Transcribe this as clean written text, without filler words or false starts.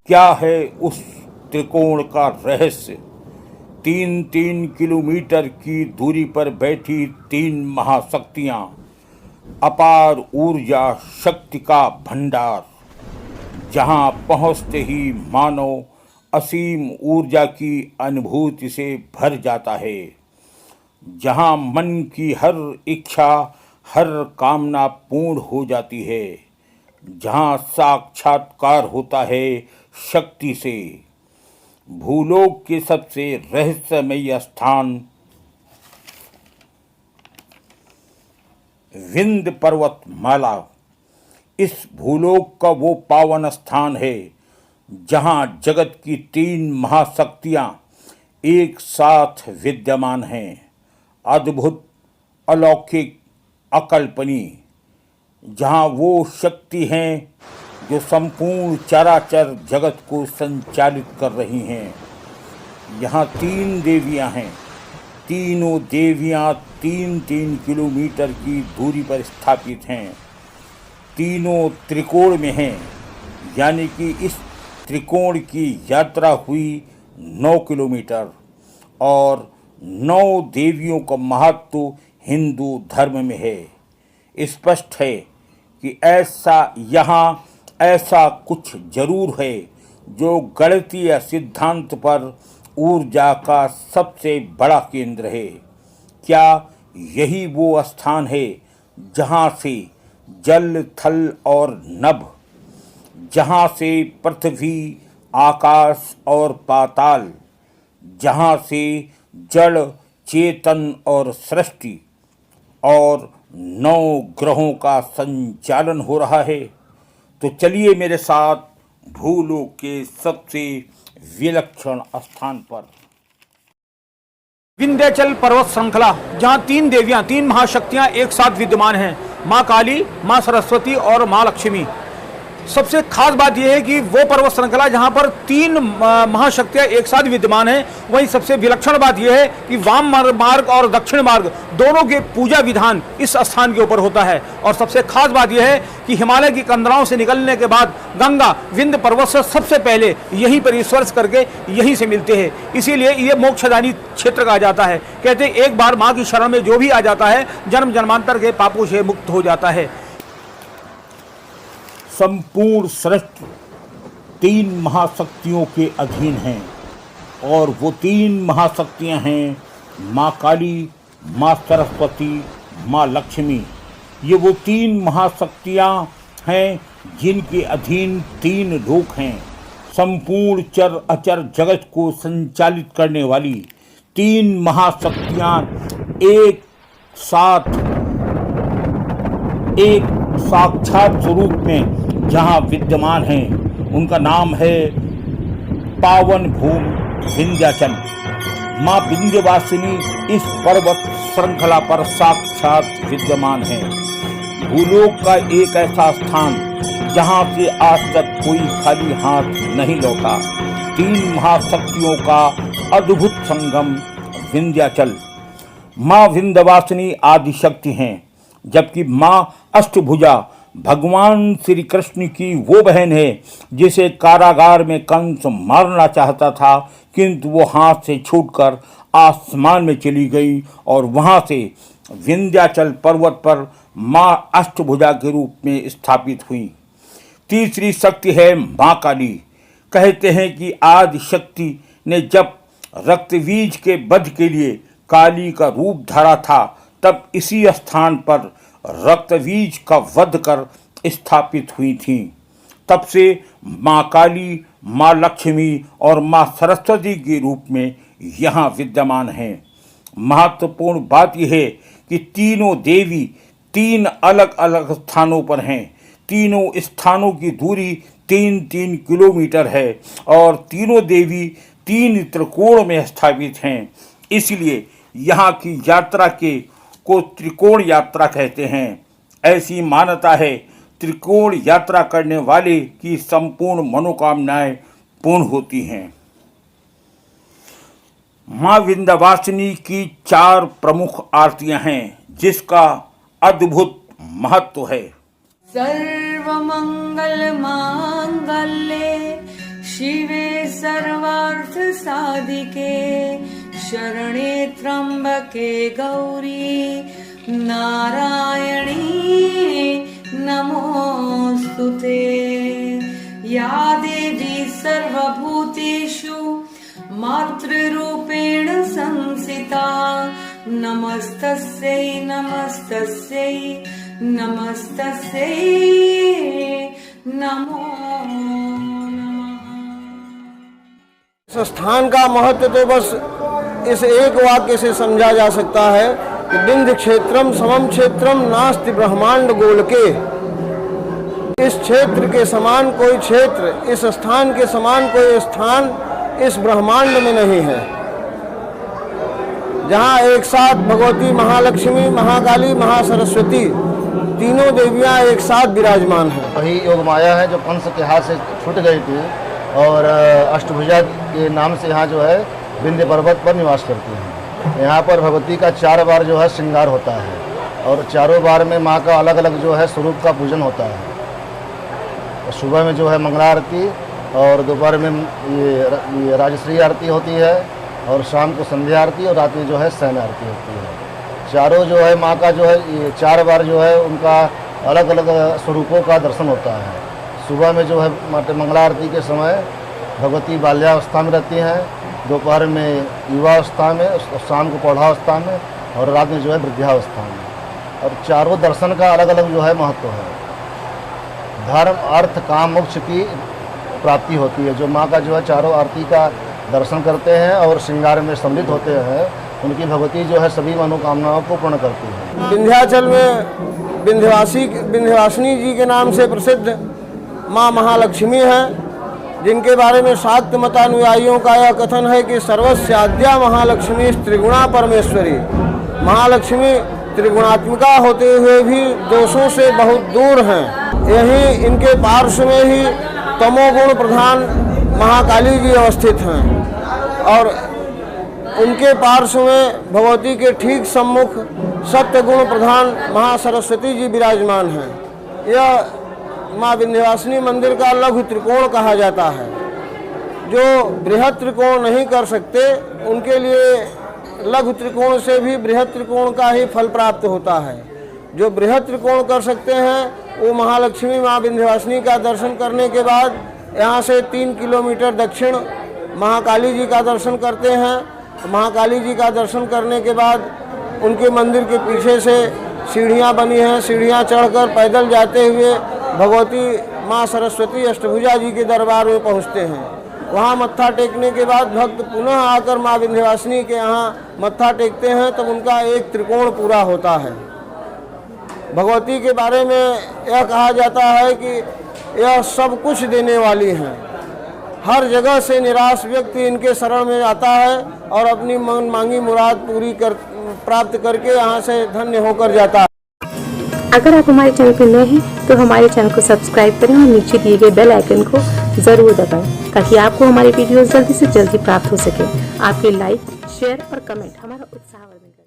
क्या है उस त्रिकोण का रहस्य? 3-3 किलोमीटर की दूरी पर बैठी 3 महाशक्तियां, अपार ऊर्जा शक्ति का भंडार, जहां पहुंचते ही मानव असीम ऊर्जा की अनुभूति से भर जाता है, जहां मन की हर इच्छा, हर कामना पूर्ण हो जाती है, जहां साक्षात्कार होता है शक्ति से। भूलोक के सबसे रहस्यमय स्थान विंध्य पर्वतमाला इस भूलोक का वो पावन स्थान है जहां जगत की 3 महाशक्तियां एक साथ विद्यमान हैं। अद्भुत, अलौकिक, अकल्पनीय, जहां वो शक्ति हैं जो संपूर्ण चराचर जगत को संचालित कर रही हैं। यहाँ 3 देवियाँ हैं। तीनों देवियाँ 3-3 किलोमीटर की दूरी पर स्थापित हैं। तीनों त्रिकोण में हैं, यानी कि इस त्रिकोण की यात्रा हुई 9 किलोमीटर। और 9 देवियों का महत्व हिंदू धर्म में है। स्पष्ट है कि ऐसा कुछ जरूर है जो गणितीय सिद्धांत पर ऊर्जा का सबसे बड़ा केंद्र है। क्या यही वो स्थान है जहाँ से जल, थल और नभ, जहाँ से पृथ्वी, आकाश और पाताल, जहाँ से जड़, चेतन और सृष्टि और 9 ग्रहों का संचालन हो रहा है? तो चलिए मेरे साथ भूलोक के सबसे विलक्षण स्थान पर। विंध्याचल पर्वत श्रृंखला, जहां 3 देवियां, 3 महाशक्तियां एक साथ विद्यमान हैं, मां काली, मां सरस्वती और मां लक्ष्मी। सबसे खास बात यह है कि वो पर्वत श्रृंखला जहां पर 3 महाशक्तियां एक साथ विद्यमान हैं, वहीं सबसे विलक्षण बात यह है कि वाम मार्ग और दक्षिण मार्ग दोनों के पूजा विधान इस स्थान के ऊपर होता है। और सबसे खास बात यह है कि हिमालय की कंदराओं से निकलने के बाद गंगा विंध्य पर्वत से सबसे पहले यहीं पर स्पर्श करके यहीं से मिलते हैं। इसीलिए ये मोक्षदानी क्षेत्र कहा जाता है। कहते हैं एक बार माँ की शरण में जो भी आ जाता है, जन्म जन्मांतर के पापों से मुक्त हो जाता है। संपूर्ण सृष्टि 3 महाशक्तियों के अधीन है और वो 3 महाशक्तियां हैं माँ काली, माँ सरस्वती, माँ लक्ष्मी। ये वो 3 महाशक्तियां हैं जिनके अधीन 3 लोक हैं। संपूर्ण चर अचर जगत को संचालित करने वाली 3 महाशक्तियां एक साथ, एक साक्षात स्वरूप में जहाँ विद्यमान हैं, उनका नाम है पावन भूमि विंध्याचल। माँ विंध्यवासिनी इस पर्वत श्रृंखला पर साक्षात विद्यमान है। भूलोक का एक ऐसा स्थान जहाँ से आज तक कोई खाली हाथ नहीं लौटा। 3 महाशक्तियों का अद्भुत संगम विंध्याचल। माँ विंध्यवासिनी आदिशक्ति हैं, जबकि माँ अष्टभुजा भगवान श्री कृष्ण की वो बहन है जिसे कारागार में कंस मारना चाहता था, किंतु वो हाथ से छूटकर आसमान में चली गई और वहाँ से विंध्याचल पर्वत पर माँ अष्टभुजा के रूप में स्थापित हुई। तीसरी शक्ति है माँ काली। कहते हैं कि आदि शक्ति ने जब रक्तबीज के वध के लिए काली का रूप धरा था, तब इसी स्थान पर रक्तबीज का वध कर स्थापित हुई थी। तब से माँ काली, माँ लक्ष्मी और माँ सरस्वती के रूप में यहाँ विद्यमान हैं। महत्वपूर्ण बात यह है कि तीनों देवी 3 अलग अलग स्थानों पर हैं। तीनों स्थानों की दूरी 3-3 किलोमीटर है और तीनों देवी 3 त्रिकोण में स्थापित हैं। इसलिए यहाँ की यात्रा को त्रिकोण यात्रा कहते हैं। ऐसी मान्यता है, त्रिकोण यात्रा करने वाले की संपूर्ण मनोकामनाएं पूर्ण होती हैं। माँ विंध्यवासिनी की 4 प्रमुख आरतियां हैं, जिसका अद्भुत महत्व है। सर्वमंगल मांगल्ये शिवे सर्वार्थ साधिके शरणे त्र्यंबके गौरी नारायणी नमोस्तुते। या देवी सर्वभूतेषु मातृरूपेण संस्थिता नमस्तस्यै नमस्तस्यै नमस्तस्यै नमो नमः। इस स्थान का महत्व तो बस इस एक वाक्य से समझा जा सकता है कि विंध्य क्षेत्रम समम क्षेत्रम नास्ति ब्रह्मांड गोलके। इस क्षेत्र के समान कोई क्षेत्र, इस स्थान के समान कोई स्थान इस ब्रह्मांड में नहीं है, जहाँ एक साथ भगवती महालक्ष्मी, महाकाली, महासरस्वती तीनों देवियाँ एक साथ विराजमान हैं। वही योग माया है जो कंस के हाथ से छूट गई थी और अष्टभुजा के नाम से यहाँ जो है विंध्य पर्वत पर निवास करती हैं। यहाँ पर भगवती का 4 बार जो है श्रृंगार होता है और चारों बार में माँ का अलग अलग जो है स्वरूप का पूजन होता है। सुबह में जो है मंगला आरती और दोपहर में ये राजश्री आरती होती है और शाम को संध्या आरती और रात में जो है शयन आरती होती है। चारों जो है माँ का जो है ये 4 बार जो है उनका अलग अलग स्वरूपों का दर्शन होता है। सुबह में जो है मंगला आरती के समय भगवती बाल्यावस्था में रहती हैं, दोपहर में युवावस्था में, शाम को प्रौढ़ावस्था में और रात में जो है वृद्धावस्था में। और चारों दर्शन का अलग अलग जो है महत्व है। धर्म अर्थ काम मोक्ष की प्राप्ति होती है। जो माँ का जो है चारों आरती का दर्शन करते हैं और श्रृंगार में सम्मिलित होते हैं, उनकी भगवती जो है सभी मनोकामनाओं को पूर्ण करती है। विंध्याचल में विंध्यवासिनी जी के नाम से प्रसिद्ध माँ महालक्ष्मी हैं, जिनके बारे में शाक्त मतानुयायियों का यह कथन है कि सर्वस्याद्या महालक्ष्मी त्रिगुणा परमेश्वरी। महालक्ष्मी त्रिगुणात्मिका होते हुए भी दोषों से बहुत दूर हैं। यहीं इनके पार्श्व में ही तमोगुण प्रधान महाकाली जी अवस्थित हैं और उनके पार्श्व में भगवती के ठीक सम्मुख सत्यगुण प्रधान महासरस्वती जी विराजमान हैं। यह माँ विंध्यवासिनी मंदिर का लघु त्रिकोण कहा जाता है। जो बृहद त्रिकोण नहीं कर सकते उनके लिए लघु त्रिकोण से भी बृहद त्रिकोण का ही फल प्राप्त होता है। जो बृहद त्रिकोण कर सकते हैं वो महालक्ष्मी माँ विंध्यवासिनी का दर्शन करने के बाद यहाँ से 3 किलोमीटर दक्षिण महाकाली जी का दर्शन करते हैं। महाकाली जी का दर्शन करने के बाद उनके मंदिर के पीछे से सीढ़ियाँ बनी हैं, सीढ़ियाँ चढ़कर पैदल जाते हुए भगवती माँ सरस्वती अष्टभुजा जी के दरबार में पहुँचते हैं। वहाँ मत्था टेकने के बाद भक्त पुनः आकर माँ विंध्यवासिनी के यहाँ मत्था टेकते हैं, तब उनका एक त्रिकोण पूरा होता है। भगवती के बारे में यह कहा जाता है कि यह सब कुछ देने वाली हैं। हर जगह से निराश व्यक्ति इनके शरण में आता है और अपनी मन मांगी मुराद प्राप्त करके यहाँ से धन्य होकर जाता है। अगर आप हमारे चैनल पर नए हैं तो हमारे चैनल को सब्सक्राइब करें और नीचे दिए गए बेल आइकन को जरूर दबाएं ताकि आपको हमारे वीडियोस जल्दी से जल्दी प्राप्त हो सके। आपके लाइक, शेयर और कमेंट हमारा उत्साह बढ़ाएंगे।